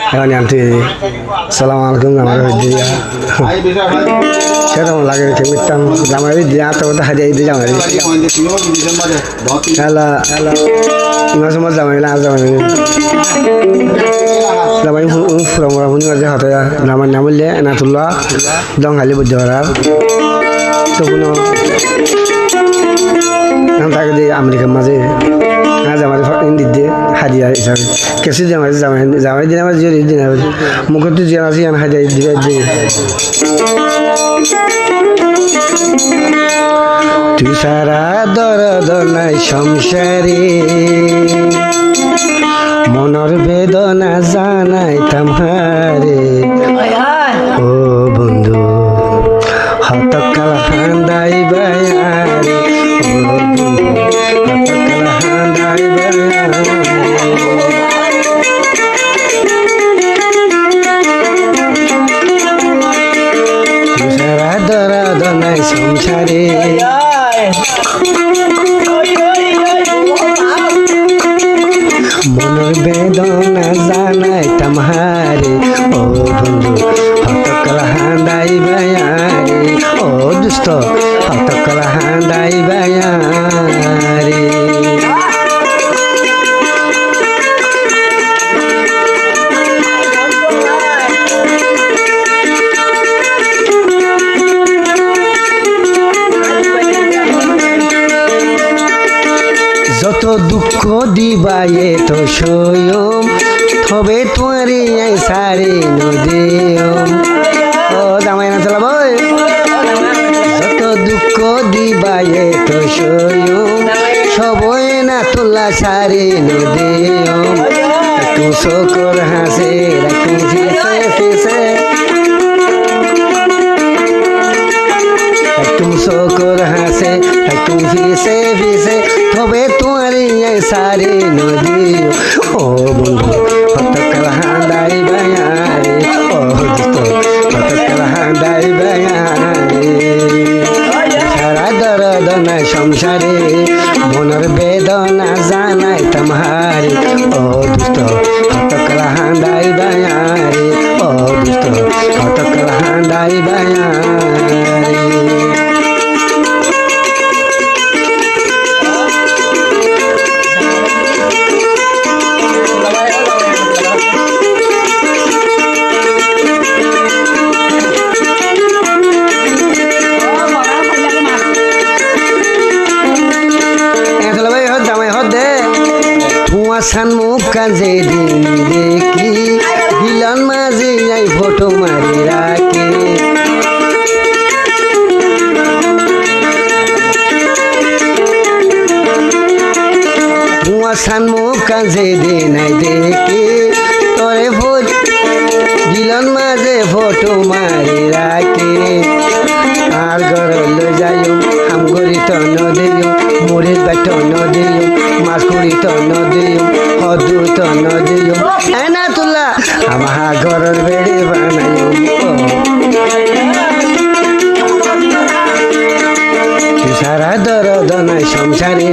এখন আনতে সালাম আলাইকুম আমার দিয়া কেমন লাগে মিটতাম জামাই দিয়া তো হারিয়ে দিয়ে জামাই হ্যালো হ্যালো মাঝে মাঝে জামাই না জামাই জামাই ফুরামরা শুনি মাঝে হাতে জামাই নাম বললে এনাতুল্লাহ দং হালি বুদ্ধবার তো কোনো তাকে দিয়ে আমেরিকার মাঝে জামাই ইন্দির দিয়ে হারিয়া হিসাবে কেসি জামাই জামাই জামাই দিন আমার জিও দিন মুখত জিয়া আছে হারিয়া দিয়ে দিয়ে তুই সারা দরদ নাই সংসারে মনের বেদনা জানাই তামহারে ও বন্ধু হতকাল হান্দাই বায়ারে ও বন্ধু হতকাল হান্দাই বায়ারে তুই সারা দরদ নাই সংসারে মনের বেদনা জানাই তামহারে ও বন্ধু হতকাল হান্দাই বায়ারে ও দুষ্ট হতকাল হান্দাই বায়ারে যত দুঃখ দিবায়ে তো সয়ম তবে তোয়ারি আই সারি নদিয়ম ও জামাই না চলা বই যত দুঃখ দিবায়ে তো সয়ম সবই না তোলা সারি নদিয়ম একটু শকর হাসে একটু ফিসে ফিসে একটু শকর হাসে একটু ফিসে ফিসে তবে তোয়ারি সারি নদী ও বন্ধু হতকাল হান্দাই বায়ারে ও দুষ্ট হতকাল হান্দাই বায়ারে সারা দরদ নাই সংসারে মনের বেদনা জানাই তামহারে ও দুষ্ট হতকাল হান্দাই বায়ারে ও দুষ্ট হতকাল হান্দাই বায়ারে সানমুখ কাজে দিন দেখি গিলান মাঝে যাই ফটো মারি রাখে সানমুখ কাজে দিন দেখি তরে গিলান মাঝে ফটো মারি রাখে আর ঘর যাইও হাম গরি তো নদিও মুড়ির বেট নদিও মাছ করি তো নদিও হদু তো নদিও এনা তুলা আমার ঘরের বেড়ে বানাইও সারা দরদ নাই সংসারে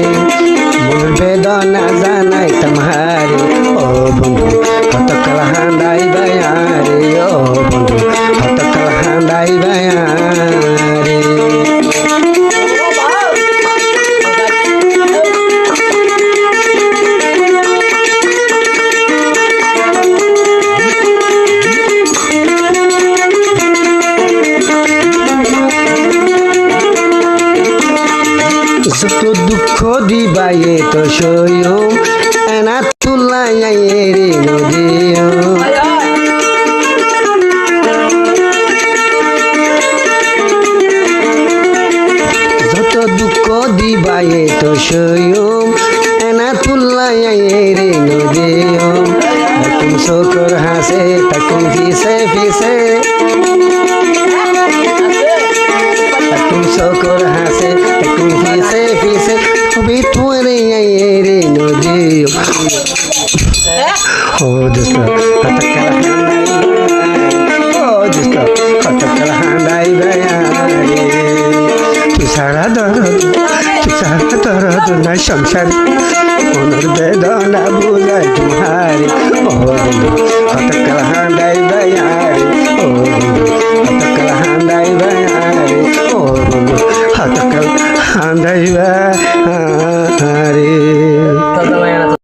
মনের বেদনা জানাই তামহারে ও বন্ধু হতকাল হান্দাই বায়ারে ও বন্ধু হতকাল হান্দাই বায়ারে যত দুঃখ দিবায়ে তো সয়ম এনা তুলাই রে নদিও যত দুঃখ দিবায়ে তো সয়ম এনা তুলাই রে নদিও তাকুম শকর হাসে তাকুম ফিসে ফিসে তাকুম শকর হাসে তাকুম ফিসে ফিসে তবে তোরে রে নদিও ও দুষ্ট হতকাল ও দুষ্ট হতকাল হান্দাই বায়ারে তুই সারা দরদ নাই সংসারে মনের বেদনা বুঝাই তোমারে ও বন্ধু হতকাল কান্দাইবা রে